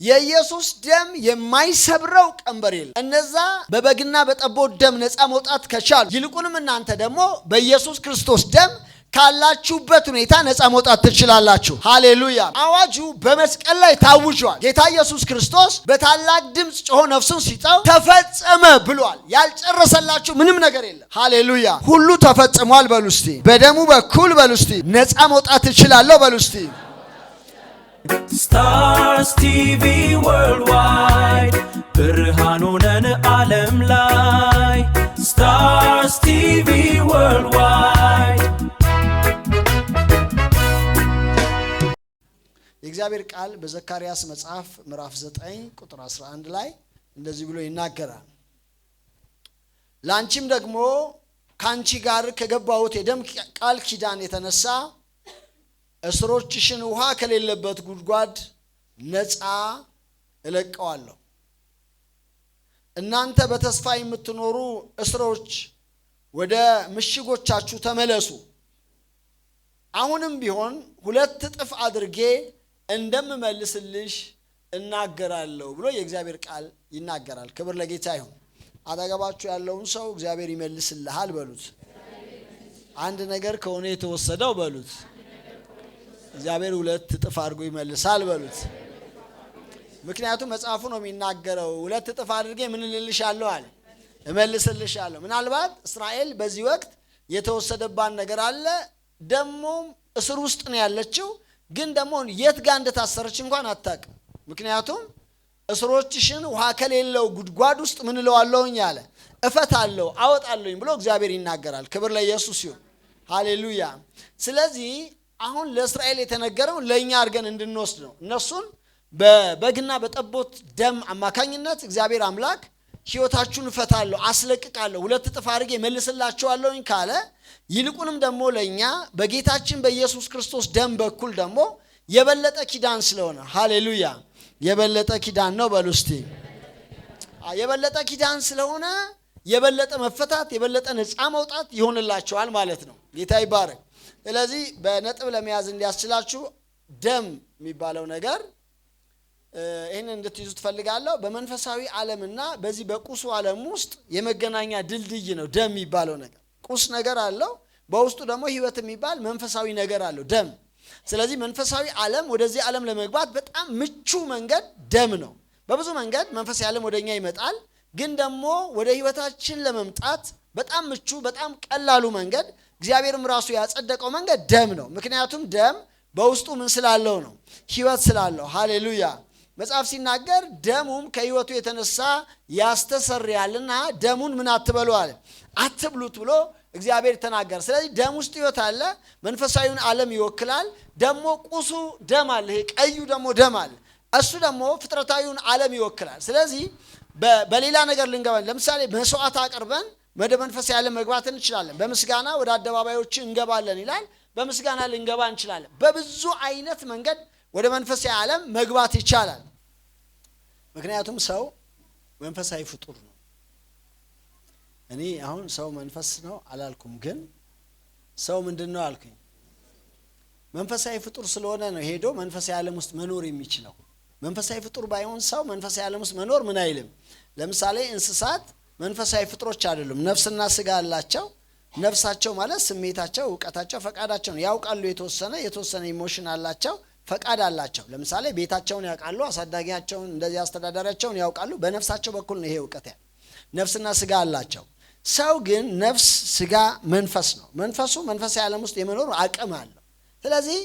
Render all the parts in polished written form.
የኢየሱስ ደም የማይሰብረው ቀንበር የለም። እነዛ በበግና በጠቦት ደም ነፃ መውጣት ከቻሉ ይልቁንም እናንተ ደግሞ በኢየሱስ ክርስቶስ ደም ካላችሁበት ሁኔታ ነፃ መውጣት ትችላላችሁ። ሃሌሉያ! አዋጁ በመስቀል ላይ ታውጇል። ጌታ ኢየሱስ ክርስቶስ በታላቅ ድምፅ ጮሆ ነፍሱን ሲጠው ተፈጸመ ብሏል። ያልጨረሰላችሁ ምንም ነገር የለም። ሃሌሉያ! ሁሉ ተፈጽሟል በሉ እስቲ። በደሙ በኩል በሉ እስቲ። ነፃ መውጣት እችላለሁ በሉ እስቲ። Stars TV Worldwide ብርሃን ሆነን ዓለም ላይ Stars TV Worldwide የእግዚአብሔር ቃል በዘካርያስ መጽሐፍ ምዕራፍ 9 ቁጥር 11 ላይ እንደዚህ ብሎ ይናገራል። ላንቺም ደግሞ ካንቺ ጋር ከገባሁት የደም ቃል ኪዳን የተነሳ እስሮችሽን ውሃ ከሌለበት ጉድጓድ ነፃ እለቀዋለሁ። እናንተ በተስፋ የምትኖሩ እስሮች ወደ ምሽጎቻችሁ ተመለሱ። አሁንም ቢሆን 2 እጥፍ አድርጌ እንደምመልስልሽ እናገራለሁ ብሎ የእግዚአብሔር ቃል ይናገራል። ክብር ለጌታ ይሁን። አጠገባችሁ ያለውን ሰው እግዚአብሔር ይመልስልሃል በሉት። አንድ ነገር ከሆነ የተወሰደው በሉት። እግዚአብሔር 2 እጥፍ አድርጎ ይመልሳል በሉት። ምክንያቱም መጽሐፉ ነው የሚናገረው። 2 እጥፍ አድርጌ ምን ልልሻለሁ አለ? እመልስልሻለሁ። ምናልባት እስራኤል በዚህ ወቅት የተወሰደባት ነገር አለ። ደሞም እስር ውስጥ ነው ያለችው። ግን ደግሞ የት ጋር እንደታሰረች እንኳን አታውቅም። ምክንያቱም እስሮችሽን ውሃ ከሌለው ጉድጓድ ውስጥ ምን እለዋለሁኝ አለ? እፈታለሁ፣ አወጣለሁኝ ብሎ እግዚአብሔር ይናገራል። ክብር ለኢየሱስ ይሁን። ሃሌሉያ! ስለዚህ አሁን ለእስራኤል የተነገረው ለኛ አድርገን እንድንወስድ ነው። እነሱን በበግና በጠቦት ደም አማካኝነት እግዚአብሔር አምላክ ሕይወታችሁን እፈታለሁ፣ አስለቅቃለሁ፣ 2 እጥፍ አድርጌ መልስላችኋለሁኝ ካለ ይልቁንም ደግሞ ለኛ በጌታችን በኢየሱስ ክርስቶስ ደም በኩል ደግሞ የበለጠ ኪዳን ስለሆነ ሃሌሉያ! የበለጠ ኪዳን ነው በሉ እስቲ። የበለጠ ኪዳን ስለሆነ የበለጠ መፈታት፣ የበለጠ ነፃ መውጣት ይሆንላችኋል ማለት ነው። ጌታ ይባረክ። ስለዚህ በነጥብ ለመያዝ እንዲያስችላችሁ ደም የሚባለው ነገር ይሄን እንድትይዙ ትፈልጋለሁ። በመንፈሳዊ ዓለምና በዚህ በቁሱ ዓለም ውስጥ የመገናኛ ድልድይ ነው ደም የሚባለው ነገር። ቁስ ነገር አለው፣ በውስጡ ደግሞ ህይወት የሚባል መንፈሳዊ ነገር አለው ደም። ስለዚህ መንፈሳዊ ዓለም ወደዚህ ዓለም ለመግባት በጣም ምቹ መንገድ ደም ነው። በብዙ መንገድ መንፈሳዊ ዓለም ወደኛ ይመጣል፣ ግን ደግሞ ወደ ህይወታችን ለመምጣት በጣም ምቹ በጣም ቀላሉ መንገድ እግዚአብሔርም ራሱ ያጸደቀው መንገድ ደም ነው። ምክንያቱም ደም በውስጡ ምን ስላለው ነው? ህይወት ስላለው። ሃሌሉያ! መጽሐፍ ሲናገር ደሙም ከህይወቱ የተነሳ ያስተሰርያልና ደሙን ምን አትበሉ አለ? አትብሉት ብሎ እግዚአብሔር ተናገረ። ስለዚህ ደም ውስጥ ህይወት አለ፣ መንፈሳዊውን ዓለም ይወክላል። ደግሞ ቁሱ ደም አለ፣ ይሄ ቀዩ ደግሞ ደም አለ። እሱ ደግሞ ፍጥረታዊውን ዓለም ይወክላል። ስለዚህ በሌላ ነገር ልንገባ፣ ለምሳሌ መስዋዕት አቅርበን ወደ መንፈሳዊ ዓለም መግባት እንችላለን። በምስጋና ወደ አደባባዮች እንገባለን ይላል። በምስጋና ልንገባ እንችላለን። በብዙ አይነት መንገድ ወደ መንፈሳዊ ዓለም መግባት ይቻላል። ምክንያቱም ሰው መንፈሳዊ ፍጡር ነው። እኔ አሁን ሰው መንፈስ ነው አላልኩም፣ ግን ሰው ምንድነው አልኩኝ? መንፈሳዊ ፍጡር ስለሆነ ነው ሄዶ መንፈሳዊ ዓለም ውስጥ መኖር የሚችለው። መንፈሳዊ ፍጡር ባይሆን ሰው መንፈሳዊ ዓለም ውስጥ መኖር ምን አይልም። ለምሳሌ እንስሳት መንፈሳዊ ፍጡሮች አይደሉም። ነፍስና ስጋ አላቸው። ነፍሳቸው ማለት ስሜታቸው፣ ዕውቀታቸው፣ ፈቃዳቸው ነው። ያውቃሉ፣ የተወሰነ ኢሞሽን አላቸው፣ ፈቃድ አላቸው። ለምሳሌ ቤታቸውን ያውቃሉ፣ አሳዳጊያቸውን እንደዚህ አስተዳዳሪያቸውን ያውቃሉ። በነፍሳቸው በኩል ነው ይሄ ዕውቀት ያለው። ነፍስና ስጋ አላቸው። ሰው ግን ነፍስ፣ ስጋ፣ መንፈስ ነው። መንፈሱ መንፈሳዊ ዓለም ውስጥ የመኖር አቅም አለው። ስለዚህ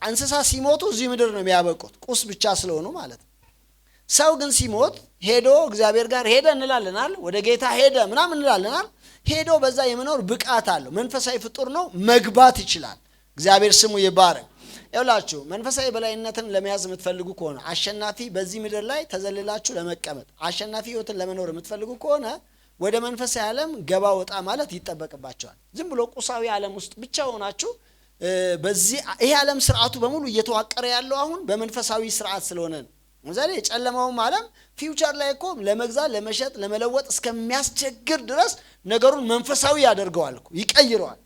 እንስሳ ሲሞቱ እዚህ ምድር ነው የሚያበቁት፣ ቁስ ብቻ ስለሆኑ ማለት ነው። ሰው ግን ሲሞት ሄዶ እግዚአብሔር ጋር ሄደ እንላለናል፣ ወደ ጌታ ሄደ ምናምን እንላለናል። ሄዶ በዛ የመኖር ብቃት አለው። መንፈሳዊ ፍጡር ነው፣ መግባት ይችላል። እግዚአብሔር ስሙ ይባረክ። ይኸውላችሁ መንፈሳዊ በላይነትን ለመያዝ የምትፈልጉ ከሆነ አሸናፊ በዚህ ምድር ላይ ተዘልላችሁ ለመቀመጥ አሸናፊ ህይወትን ለመኖር የምትፈልጉ ከሆነ ወደ መንፈሳዊ ዓለም ገባ ወጣ ማለት ይጠበቅባቸዋል። ዝም ብሎ ቁሳዊ ዓለም ውስጥ ብቻ ሆናችሁ በዚህ ይሄ ዓለም ስርዓቱ በሙሉ እየተዋቀረ ያለው አሁን በመንፈሳዊ ስርዓት ስለሆነ ነው። ምሳሌ የጨለማውም ዓለም ፊውቸር ላይ እኮ ለመግዛት ለመሸጥ ለመለወጥ እስከሚያስቸግር ድረስ ነገሩን መንፈሳዊ ያደርገዋል እኮ ይቀይረዋል።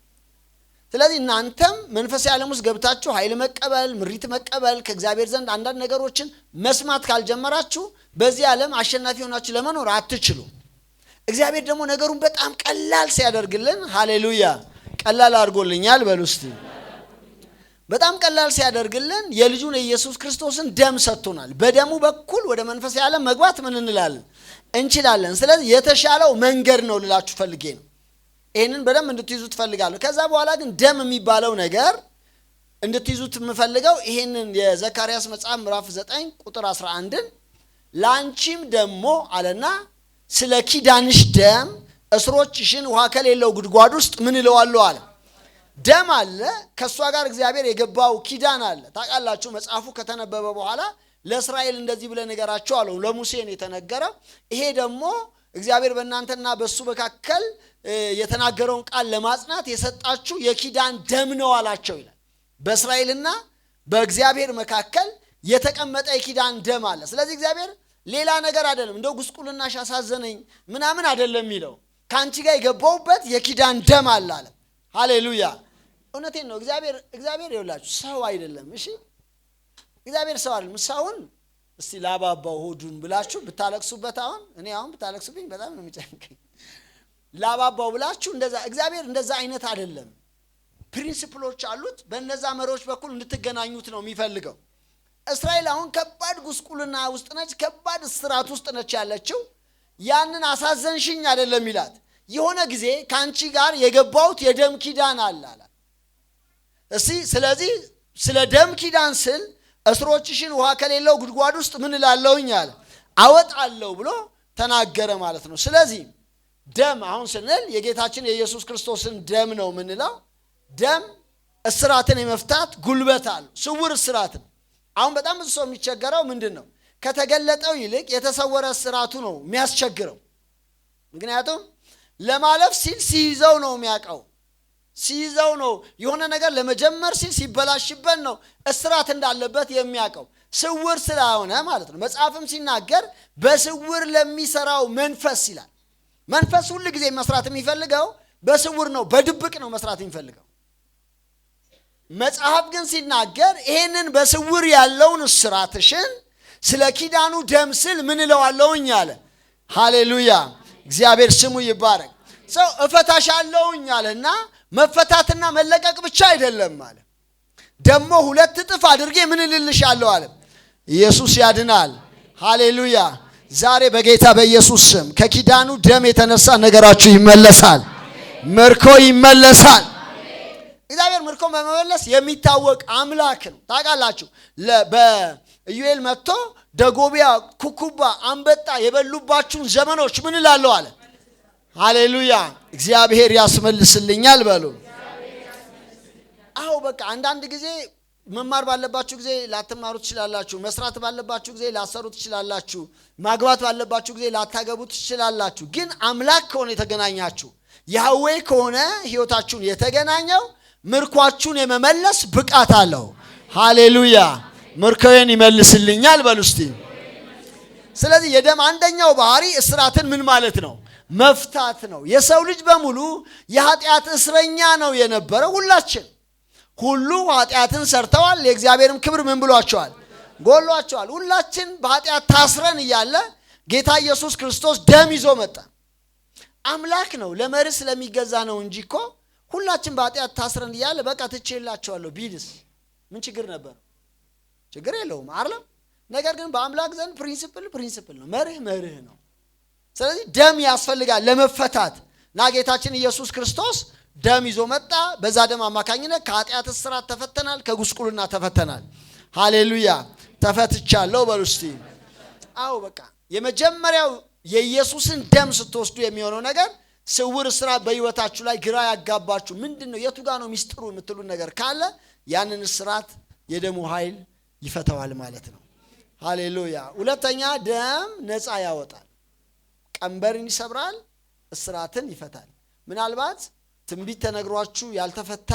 ስለዚህ እናንተም መንፈሳዊ ዓለም ውስጥ ገብታችሁ ኃይል መቀበል ምሪት መቀበል ከእግዚአብሔር ዘንድ አንዳንድ ነገሮችን መስማት ካልጀመራችሁ በዚህ ዓለም አሸናፊ ሆናችሁ ለመኖር አትችሉ። እግዚአብሔር ደግሞ ነገሩን በጣም ቀላል ሲያደርግልን ሃሌሉያ ቀላል አድርጎልኛል በሉ እስቲ። በጣም ቀላል ሲያደርግልን የልጁን ኢየሱስ ክርስቶስን ደም ሰጥቶናል። በደሙ በኩል ወደ መንፈሳዊ ዓለም መግባት ምን እንላለን እንችላለን። ስለዚህ የተሻለው መንገድ ነው ልላችሁ ፈልጌ ነው። ይሄንን በደም እንድትይዙት ፈልጋለሁ። ከዛ በኋላ ግን ደም የሚባለው ነገር እንድትይዙት የምፈልገው ይሄንን የዘካርያስ መጽሐፍ ምዕራፍ 9 ቁጥር 11ን ላንቺም ደሞ አለና ስለ ኪዳንሽ ደም እስሮችሽን ውሃ ከሌለው ጉድጓድ ውስጥ ምን እለዋለሁ አለ። ደም አለ ከሷ ጋር እግዚአብሔር የገባው ኪዳን አለ። ታውቃላችሁ መጽሐፉ ከተነበበ በኋላ ለእስራኤል እንደዚህ ብለ ነገራቸው አለው። ለሙሴ ነው የተነገረው። ይሄ ደግሞ እግዚአብሔር በእናንተና በሱ መካከል የተናገረውን ቃል ለማጽናት የሰጣችሁ የኪዳን ደም ነው አላቸው ይላል። በእስራኤልና በእግዚአብሔር መካከል የተቀመጠ የኪዳን ደም አለ። ስለዚህ እግዚአብሔር ሌላ ነገር አይደለም እንደው ጉስቁልናሽ አሳዘነኝ ምናምን አይደለም የሚለው ካንቺ ጋር የገባውበት የኪዳን ደም አለ አለ። ሃሌሉያ እውነቴን ነው። እግዚአብሔር ይውላችሁ ሰው አይደለም። እሺ እግዚአብሔር ሰው አይደለም። ሰውን እስቲ ላባባው ሆዱን ብላችሁ ብታለቅሱበት እኔ ብታለቅሱብኝ በጣም ነው የሚጨንቀኝ። ላባባው ብላችሁ እንደዛ እግዚአብሔር እንደዛ አይነት አይደለም። ፕሪንሲፕሎች አሉት። በእነዛ መሪዎች በኩል እንድትገናኙት ነው የሚፈልገው። እስራኤል አሁን ከባድ ጉስቁልና ውስጥ ነች። ከባድ እስራት ውስጥ ነች ያለችው። ያንን አሳዘንሽኝ አይደለም ይላት። የሆነ ጊዜ ካንቺ ጋር የገባውት የደም ኪዳን አለ። ስለዚህ ስለ ደም ኪዳን ስል እስሮችሽን ውሃ ከሌለው ጉድጓድ ውስጥ ምን እላለሁኝ አለ አወጣለሁ ብሎ ተናገረ ማለት ነው። ስለዚህ ደም አሁን ስንል የጌታችን የኢየሱስ ክርስቶስን ደም ነው ምንለው። ደም እስራትን የመፍታት ጉልበት አለው። ስውር እስራትን አሁን በጣም ብዙ ሰው የሚቸገረው ምንድነው? ከተገለጠው ይልቅ የተሰወረ እስራቱ ነው የሚያስቸግረው። ምክንያቱም ለማለፍ ሲል ሲይዘው ነው የሚያውቀው። ሲይዘው ነው የሆነ ነገር ለመጀመር ሲል ሲበላሽበት ነው እስራት እንዳለበት የሚያውቀው። ስውር ስለሆነ ማለት ነው። መጽሐፍም ሲናገር በስውር ለሚሰራው መንፈስ ይላል። መንፈስ ሁሉ ጊዜ መስራት የሚፈልገው በስውር ነው፣ በድብቅ ነው መስራት የሚፈልገው። መጽሐፍ ግን ሲናገር ይሄንን በስውር ያለውን እስራትሽን ስለ ኪዳኑ ደም ስል ምን እለዋለሁኝ አለ። ሃሌሉያ እግዚአብሔር ስሙ ይባረክ። ሰው እፈታሻለሁኝ አለና መፈታትና መለቀቅ ብቻ አይደለም አለ። ደግሞ ሁለት እጥፍ አድርጌ ምን እልልሻለሁ አለ። ኢየሱስ ያድናል። ሃሌሉያ ዛሬ በጌታ በኢየሱስ ስም ከኪዳኑ ደም የተነሳ ነገራችሁ ይመለሳል። ምርኮ ይመለሳል። እግዚአብሔር ምርኮ በመመለስ የሚታወቅ አምላክ ነው። ታውቃላችሁ በኢዩኤል መጥቶ ደጎቢያ ኩኩባ አንበጣ የበሉባችሁን ዘመኖች ምን እላለሁ አለ። ሃሌሉያ እግዚአብሔር ያስመልስልኛል በሉ። አዎ በቃ አንዳንድ ጊዜ መማር ባለባችሁ ጊዜ ላትማሩ ትችላላችሁ። መስራት ባለባችሁ ጊዜ ላሰሩ ትችላላችሁ። ማግባት ባለባችሁ ጊዜ ላታገቡ ትችላላችሁ። ግን አምላክ ከሆነ የተገናኛችሁ ያህዌ ከሆነ ህይወታችሁን የተገናኘው ምርኳችሁን የመመለስ ብቃት አለው። ሃሌሉያ ምርኮዬን ይመልስልኛል በሉ እስቲ። ስለዚህ የደም አንደኛው ባህሪ እስራትን ምን ማለት ነው? መፍታት ነው። የሰው ልጅ በሙሉ የኃጢአት እስረኛ ነው የነበረው። ሁሉ ኃጢአትን ሰርተዋል፣ የእግዚአብሔርም ክብር ምን ብሏቸዋል? ጎሏቸዋል። ሁላችን በኃጢአት ታስረን እያለ ጌታ ኢየሱስ ክርስቶስ ደም ይዞ መጣ። አምላክ ነው ለመርህ ስለሚገዛ ነው እንጂ እኮ ሁላችን በኃጢአት ታስረን እያለ በቃ ትቼላቸዋለሁ ቢልስ ምን ችግር ነበር? ችግር የለውም አይደል? ነገር ግን በአምላክ ዘንድ ፕሪንሲፕል ነው፣ መርህ ነው። ስለዚህ ደም ያስፈልጋል ለመፈታት እና ጌታችን ኢየሱስ ክርስቶስ ደም ይዞ መጣ። በዛ ደም አማካኝነት ከኃጢአት እስራት ተፈተናል፣ ከጉስቁልና ተፈተናል። ሃሌሉያ ተፈትቻለሁ በሉ እስቲ። አዎ በቃ የመጀመሪያው የኢየሱስን ደም ስትወስዱ የሚሆነው ነገር ስውር እስራት በህይወታችሁ ላይ ግራ ያጋባችሁ ምንድነው የቱ ጋር ነው ሚስጥሩ የምትሉ ነገር ካለ ያንን እስራት የደሙ ኃይል ይፈታዋል ማለት ነው። ሃሌሉያ። ሁለተኛ ደም ነፃ ያወጣል፣ ቀንበርን ይሰብራል፣ እስራትን ይፈታል። ምናልባት ትንቢት ተነግሯችሁ ያልተፈታ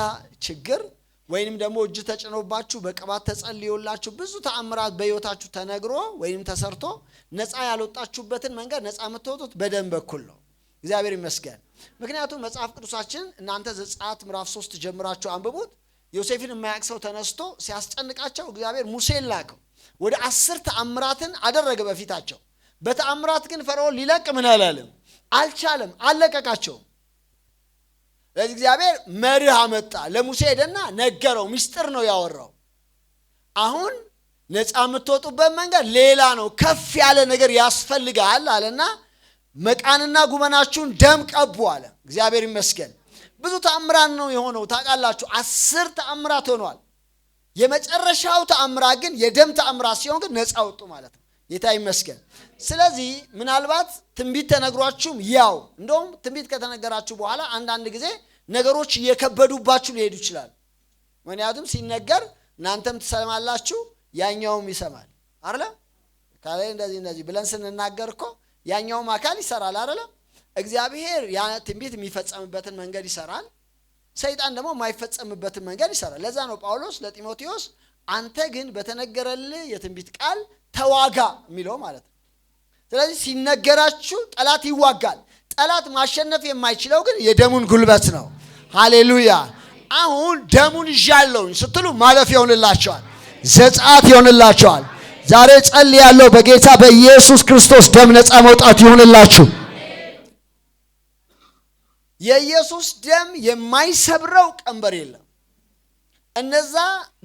ችግር ወይንም ደግሞ እጅ ተጭኖባችሁ በቅባት ተጸልዮላችሁ ብዙ ተአምራት በህይወታችሁ ተነግሮ ወይንም ተሰርቶ ነፃ ያልወጣችሁበትን መንገድ ነፃ የምትወጡት በደም በኩል ነው። እግዚአብሔር ይመስገን። ምክንያቱም መጽሐፍ ቅዱሳችን እናንተ ዘጸአት ምዕራፍ 3 ጀምራችሁ አንብቡት። ዮሴፍን የማያውቅ ሰው ተነስቶ ሲያስጨንቃቸው እግዚአብሔር ሙሴን ላከው። ወደ 10 ተአምራትን አደረገ በፊታቸው። በተአምራት ግን ፈርዖን ሊለቅ ምን አላለም? አልቻለም፣ አለቀቃቸው። ስለዚህ እግዚአብሔር መርህ አመጣ። ለሙሴ ሄደና ነገረው። ምስጢር ነው ያወራው። አሁን ነፃ የምትወጡበት መንገድ ሌላ ነው፣ ከፍ ያለ ነገር ያስፈልጋል አለና መቃንና ጉመናችሁን ደም ቀቡ አለ። እግዚአብሔር ይመስገን። ብዙ ተአምራት ነው የሆነው ታውቃላችሁ። 10 ተአምራት ሆኗል። የመጨረሻው ተአምራት ግን የደም ተአምራት ሲሆን ግን ነፃ ወጡ ማለት ነው። ጌታ ይመስገን። ስለዚህ ምናልባት ትንቢት ተነግሯችሁም ያው እንደውም ትንቢት ከተነገራችሁ በኋላ አንዳንድ ጊዜ ነገሮች እየከበዱባችሁ ሊሄዱ ይችላል። ምክንያቱም ሲነገር እናንተም ትሰማላችሁ፣ ያኛውም ይሰማል አይደል? ካለ እንደዚህ ብለን ስንናገር እኮ ያኛውም አካል ይሰራል አይደል? እግዚአብሔር ያ ትንቢት የሚፈጸምበትን መንገድ ይሰራል። ሰይጣን ደግሞ የማይፈጸምበትን መንገድ ይሰራል። ለዛ ነው ጳውሎስ ለጢሞቴዎስ አንተ ግን በተነገረልህ የትንቢት ቃል ተዋጋ የሚለው ማለት ነው። ስለዚህ ሲነገራችሁ ጠላት ይዋጋል። ጠላት ማሸነፍ የማይችለው ግን የደሙን ጉልበት ነው። ሃሌሉያ። አሁን ደሙን ይዣለሁ ስትሉ ማለፍ ይሆንላችኋል፣ ዘጸአት ይሆንላችኋል። ዛሬ ጸልያለሁ በጌታ በኢየሱስ ክርስቶስ ደም ነፃ መውጣት ይሆንላችሁ። የኢየሱስ ደም የማይሰብረው ቀንበር የለም። እነዛ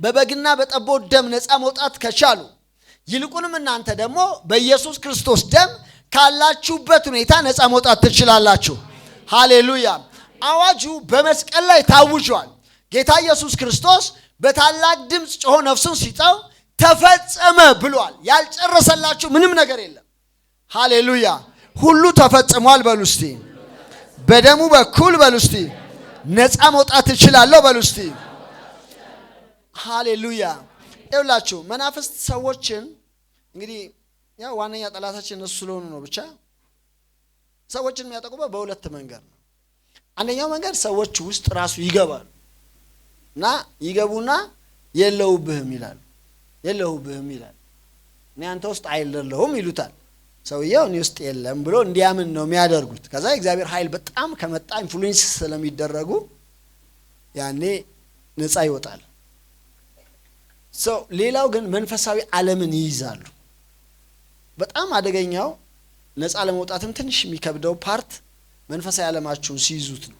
በበግና በጠቦት ደም ነፃ መውጣት ከቻሉ ይልቁንም እናንተ ደግሞ በኢየሱስ ክርስቶስ ደም ካላችሁበት ሁኔታ ነፃ መውጣት ትችላላችሁ። ሃሌሉያ። አዋጁ በመስቀል ላይ ታውጇል። ጌታ ኢየሱስ ክርስቶስ በታላቅ ድምፅ ጮሆ ነፍሱን ሲጠው ተፈጸመ ብሏል። ያልጨረሰላችሁ ምንም ነገር የለም። ሃሌሉያ። ሁሉ ተፈጽሟል በሉ እስቲ። በደሙ በኩል በሉ እስቲ። ነፃ መውጣት እችላለሁ በሉ እስቲ። ሃሌሉያ። ይኸውላችሁ መናፍስት ሰዎችን እንግዲህ ያው ዋነኛ ጠላታችን እነሱ ስለሆኑ ነው። ብቻ ሰዎችን የሚያጠቁበት በሁለት መንገድ ነው። አንደኛው መንገድ ሰዎች ውስጥ ራሱ ይገባሉ እና ይገቡና የለውብህም ይላሉ። የለውብህም ይላል። እኔ አንተ ውስጥ አይደለሁም ይሉታል። ሰውየው እኔ ውስጥ የለም ብሎ እንዲያምን ነው የሚያደርጉት። ከዛ እግዚአብሔር ኃይል በጣም ከመጣ ኢንፍሉዌንስ ስለሚደረጉ ያኔ ነፃ ይወጣል። ሌላው ግን መንፈሳዊ ዓለምን ይይዛሉ። በጣም አደገኛው ነፃ ለመውጣትም ትንሽ የሚከብደው ፓርት መንፈሳዊ ዓለማችሁን ሲይዙት ነው።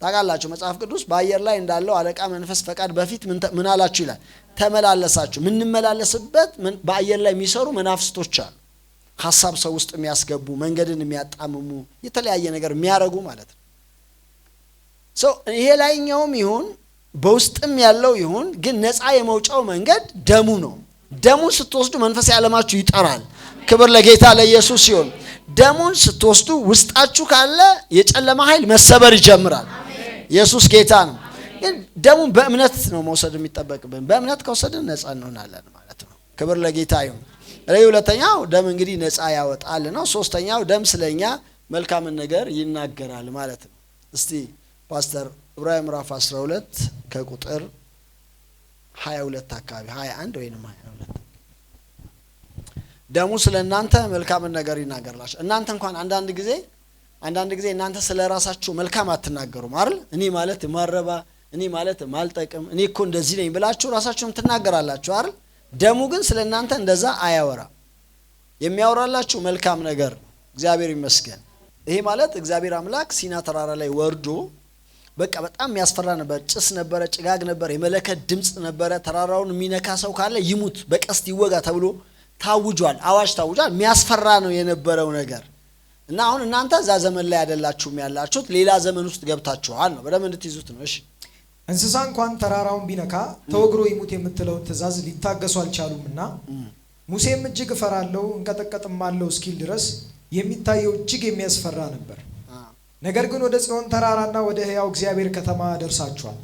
ታውቃላችሁ መጽሐፍ ቅዱስ በአየር ላይ እንዳለው አለቃ መንፈስ ፈቃድ በፊት ምን አላችሁ ይላል? ተመላለሳችሁ። ምንመላለስበት በአየር ላይ የሚሰሩ መናፍስቶች አሉ። ሐሳብ ሰው ውስጥ የሚያስገቡ፣ መንገድን የሚያጣምሙ፣ የተለያየ ነገር የሚያረጉ ማለት ነው። ይሄ ላይኛውም ይሁን በውስጥም ያለው ይሁን ግን ነፃ የመውጫው መንገድ ደሙ ነው። ደሙን ስትወስዱ መንፈሳዊ ዓለማችሁ ይጠራል። ክብር ለጌታ ለኢየሱስ ይሁን። ደሙን ስትወስዱ ውስጣችሁ ካለ የጨለማ ኃይል መሰበር ይጀምራል። ኢየሱስ ጌታ ነው። ግን ደሙን በእምነት ነው መውሰድ የሚጠበቅብን። በእምነት ከወሰድን ነፃ እንሆናለን ማለት ነው። ክብር ለጌታ ይሁን። ሁለተኛው ደም እንግዲህ ነፃ ያወጣል ነው። ሶስተኛው ደም ስለኛ መልካምን ነገር ይናገራል ማለት ነው። እስቲ ፓስተር ዕብራውያን ምዕራፍ 12 ከቁጥር 22 አካባቢ 21 ወይንም 22 ደሙ ስለናንተ መልካምን ነገር ይናገርላችሁ። እናንተ እንኳን አንዳንድ ጊዜ እናንተ ስለራሳችሁ መልካም አትናገሩም አይደል? እኔ ማለት ማረባ፣ እኔ ማለት ማልጠቅም፣ እኔ እኮ እንደዚህ ነኝ ብላችሁ ራሳችሁን ትናገራላችሁ አይደል? ደሙ ግን ስለናንተ እንደዛ አያወራም። የሚያወራላችሁ መልካም ነገር ነው። እግዚአብሔር ይመስገን። ይሄ ማለት እግዚአብሔር አምላክ ሲና ተራራ ላይ ወርዶ በቃ በጣም የሚያስፈራ ነበር። ጭስ ነበረ፣ ጭጋግ ነበር፣ የመለከት ድምጽ ነበረ። ተራራውን የሚነካ ሰው ካለ ይሙት፣ በቀስት ይወጋ ተብሎ ታውጇል። አዋጅ ታውጇል። የሚያስፈራ ነው የነበረው ነገር እና አሁን እናንተ እዛ ዘመን ላይ አይደላችሁም ያላችሁት፣ ሌላ ዘመን ውስጥ ገብታችኋል ነው። በደም እንድትይዙት ነው። እሺ እንስሳ እንኳን ተራራውን ቢነካ ተወግሮ ይሙት የምትለውን ትእዛዝ ሊታገሱ አልቻሉምና ሙሴም እጅግ እፈራለሁ እንቀጠቀጥማለሁ እስኪል ድረስ የሚታየው እጅግ የሚያስፈራ ነበር። ነገር ግን ወደ ጽዮን ተራራና ወደ ሕያው እግዚአብሔር ከተማ ደርሳችኋል።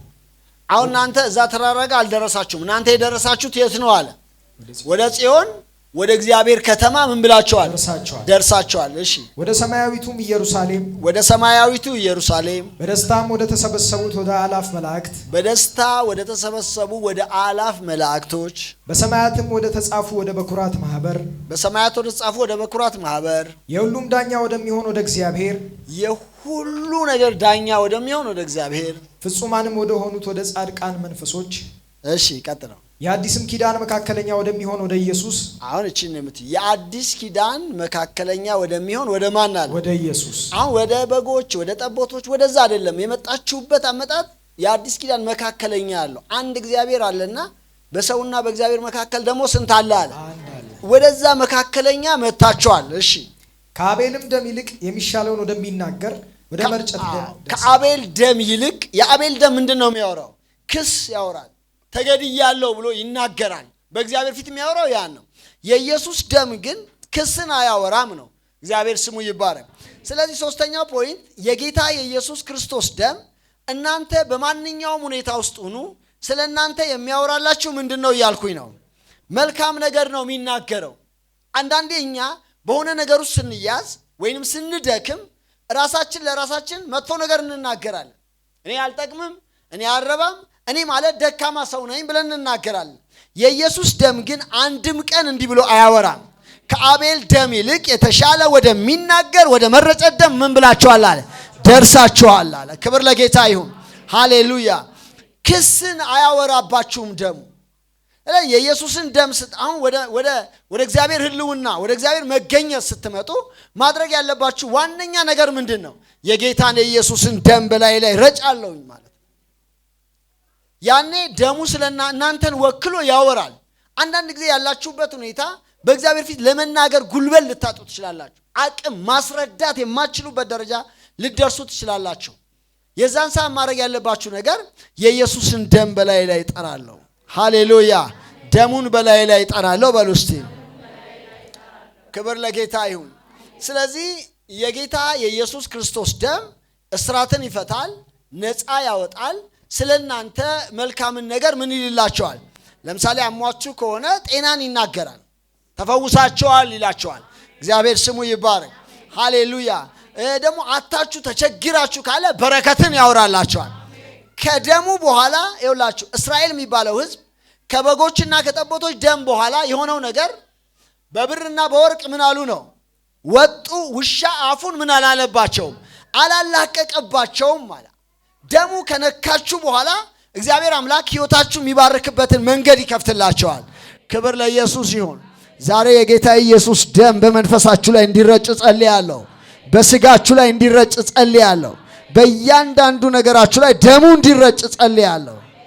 አሁን እናንተ እዛ ተራራ ጋር አልደረሳችሁም። እናንተ የደረሳችሁት የት ነው አለ? ወደ ጽዮን ወደ እግዚአብሔር ከተማ ምን ብላችኋል? ደርሳችኋል። እሺ ወደ ሰማያዊቱም ኢየሩሳሌም በደስታም ወደ ተሰበሰቡት ወደ አላፍ መላእክቶች በሰማያትም ወደ ተጻፉ ወደ በኩራት ማህበር የሁሉም ዳኛ ወደሚሆን ወደ እግዚአብሔር የሁሉ ነገር ዳኛ ወደሚሆን ወደ እግዚአብሔር ፍጹማንም ወደ ሆኑት ወደ ጻድቃን መንፈሶች እሺ ቀጥለው የአዲስም ኪዳን መካከለኛ ወደሚሆን ወደ ኢየሱስ አሁን እቺ ነው የአዲስ ኪዳን መካከለኛ ወደሚሆን ወደ ማን አለ? ወደ ኢየሱስ። አሁን ወደ በጎች ወደ ጠቦቶች ወደዛ አይደለም የመጣችሁበት አመጣጥ። የአዲስ ኪዳን መካከለኛ አለው አንድ እግዚአብሔር አለና በሰውና በእግዚአብሔር መካከል ደግሞ ስንት አለ አለ? ወደዛ መካከለኛ መጣችኋል። እሺ ከአቤልም ደም ይልቅ የሚሻለውን ወደሚናገር ወደ መርጨት ደም ከአቤል ደም ይልቅ የአቤል ደም ምንድነው የሚያወራው? ክስ ያወራል። ተገድያለሁ ብሎ ይናገራል። በእግዚአብሔር ፊት የሚያወራው ያን ነው። የኢየሱስ ደም ግን ክስን አያወራም ነው። እግዚአብሔር ስሙ ይባረክ። ስለዚህ ሶስተኛው ፖይንት የጌታ የኢየሱስ ክርስቶስ ደም እናንተ በማንኛውም ሁኔታ ውስጥ ሁኑ ስለናንተ የሚያወራላችሁ ምንድነው እያልኩኝ ነው? መልካም ነገር ነው የሚናገረው። አንዳንዴ እኛ በሆነ ነገር ውስጥ ስንያዝ ወይንም ስንደክም ራሳችን ለራሳችን መጥፎ ነገር እንናገራለን። እኔ አልጠቅምም፣ እኔ አልረባም፣ እኔ ማለት ደካማ ሰው ነኝ ብለን እንናገራለን። የኢየሱስ ደም ግን አንድም ቀን እንዲህ ብሎ አያወራም። ከአቤል ደም ይልቅ የተሻለ ወደሚናገር ወደ መረጨት ደም ምን ብላችኋል አለ? ደርሳችኋል አለ። ክብር ለጌታ ይሁን። ሃሌሉያ። ክስን አያወራባችሁም ደሙ። የኢየሱስን ደም አሁን ወደ እግዚአብሔር ህልውና ወደ እግዚአብሔር መገኘት ስትመጡ ማድረግ ያለባችሁ ዋነኛ ነገር ምንድነው? የጌታን የኢየሱስን ደም በላይ ላይ ረጫለሁኝ ማለት። ያኔ ደሙ ስለናንተን ወክሎ ያወራል። አንዳንድ ጊዜ ያላችሁበት ሁኔታ በእግዚአብሔር ፊት ለመናገር ጉልበት ልታጡ ትችላላችሁ። አቅም ማስረዳት የማትችሉበት ደረጃ ልትደርሱ ትችላላችሁ። የዛን ሰዓት ማድረግ ያለባችሁ ነገር የኢየሱስን ደም በላይ ላይ እጠራለሁ። ሃሌሉያ። ደሙን በላይ ላይ እጠራለሁ በሉ እስቲ። ክብር ለጌታ ይሁን። ስለዚህ የጌታ የኢየሱስ ክርስቶስ ደም እስራትን ይፈታል፣ ነፃ ያወጣል። ስለናንተ መልካምን ነገር ምን ይልላችኋል? ለምሳሌ አሟችሁ ከሆነ ጤናን ይናገራል። ተፈውሳችኋል ይላችኋል። እግዚአብሔር ስሙ ይባረክ። ሃሌሉያ። ደግሞ አታችሁ ተቸግራችሁ ካለ በረከትን ያወራላችኋል። ከደሙ በኋላ ይውላችሁ እስራኤል የሚባለው ህዝብ ከበጎችና ከጠቦቶች ደም በኋላ የሆነው ነገር በብርና በወርቅ ምን አሉ ነው ወጡ። ውሻ አፉን ምን አላለባቸውም፣ አላላቀቀባቸውም ማለት። ደሙ ከነካችሁ በኋላ እግዚአብሔር አምላክ ህይወታችሁ የሚባርክበትን መንገድ ይከፍትላቸዋል። ክብር ለኢየሱስ ይሁን። ዛሬ የጌታ ኢየሱስ ደም በመንፈሳችሁ ላይ እንዲረጭ ጸልያለሁ። በስጋችሁ ላይ እንዲረጭ ጸልያለሁ። በእያንዳንዱ ነገራችሁ ላይ ደሙ እንዲረጭ ጸልያለሁ።